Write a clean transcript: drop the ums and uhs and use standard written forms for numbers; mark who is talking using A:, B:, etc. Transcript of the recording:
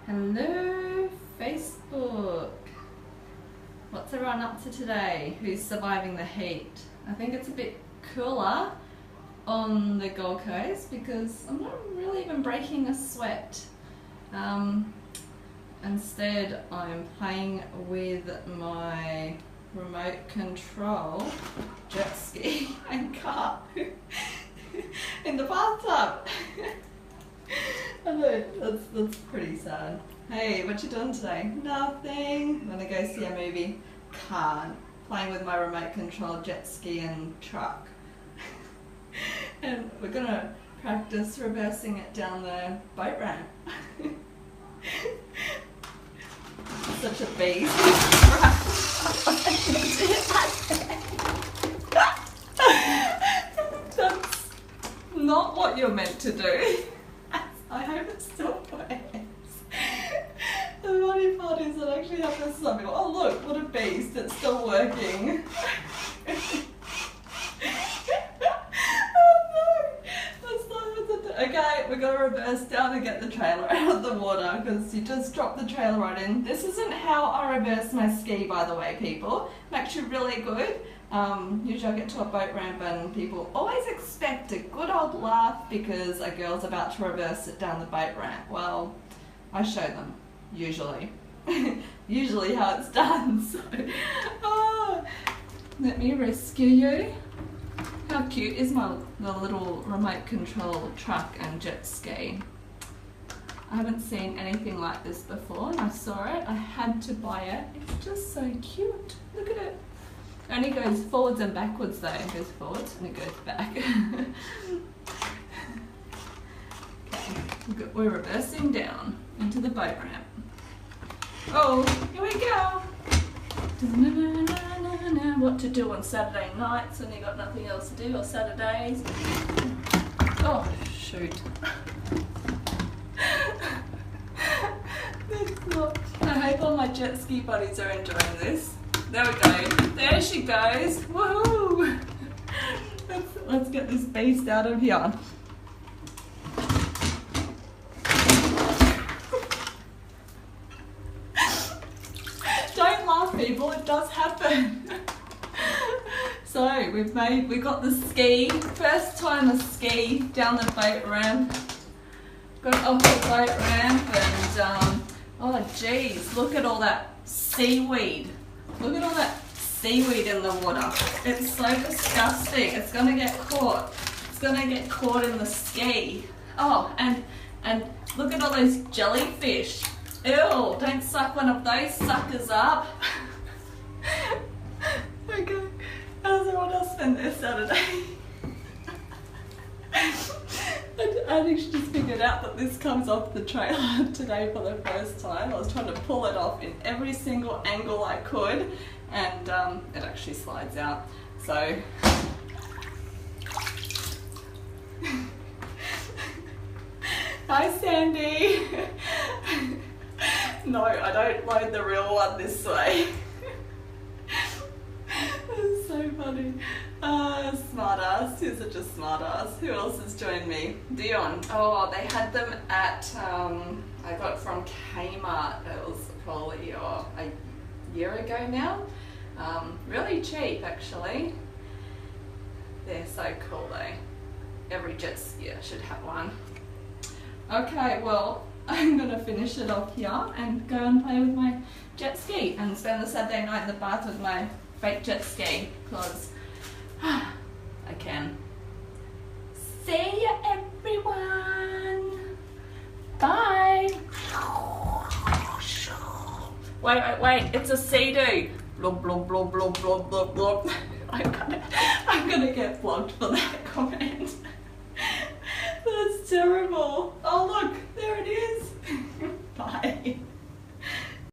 A: Hello, Facebook. What's everyone up to today? Who's surviving the heat? I think it's a bit cooler on the Gold Coast because I'm not really even breaking a sweat. Instead, I'm playing with my remote control jet ski and car in the bathtub. I know, that's pretty sad. Hey, what you doing today? Nothing. I'm gonna go see a movie. Can't. Playing with my remote control jet ski and truck. And we're gonna practice reversing it down the boat ramp. Such a beast. That's not what you're meant to do. I hope it still works. The funny part is that I actually have this something. Oh look, what a beast, it's still working. Oh no, that's not what to do. Okay, we're gonna reverse down and get the trailer out of the water because you just dropped the trailer right in. This isn't how I reverse my ski, by the way, people. I'm actually really good. Usually I get to a boat ramp and people always expect a good old laugh because a girl's about to reverse it down the boat ramp. Well, I show them, usually. Usually how it's done, so. Oh, let me rescue you. How cute is the little remote control truck and jet ski? I haven't seen anything like this before and I saw it. I had to buy it. It's just so cute. Look at it. It only goes forwards and backwards though. It goes forwards and it goes back. Okay, we're reversing down into the boat ramp. Oh, here we go. What to do on Saturday nights when you got nothing else to do, or Saturdays. Oh, shoot. I hope all my jet ski buddies are enjoying this. There we go. There she goes. Woohoo! Let's get this beast out of here. Don't laugh, people. It does happen. So we got the ski. First time a ski down the boat ramp. Got off the boat ramp and oh geez, look at all that seaweed. Look at all that seaweed in the water. It's so disgusting. It's gonna get caught. It's gonna get caught in the ski. Oh, and look at all those jellyfish. Ew, don't suck one of those suckers up. Okay, how does everyone else spend their Saturday? I actually just figured out that this comes off the trailer today for the first time. I was trying to pull it off in every single angle I could and it actually slides out. So hi Sandy. No, I don't load the real one this way. It's so funny. Smart ass. Who's such a smart ass? Who else has joined me? Dion. Oh, they had them at, I got it from Kmart. It was probably a year ago now. Really cheap actually. They're so cool though. Every jet skier should have one. Okay, well, I'm going to finish it off here and go and play with my jet ski and spend the Saturday night in the bath with my fake jet ski because I can. See ya everyone! Bye! Wait, it's a sea-doo! Blob, blob, blob, blob, blob, blob, blob. I'm gonna get blocked for that comment.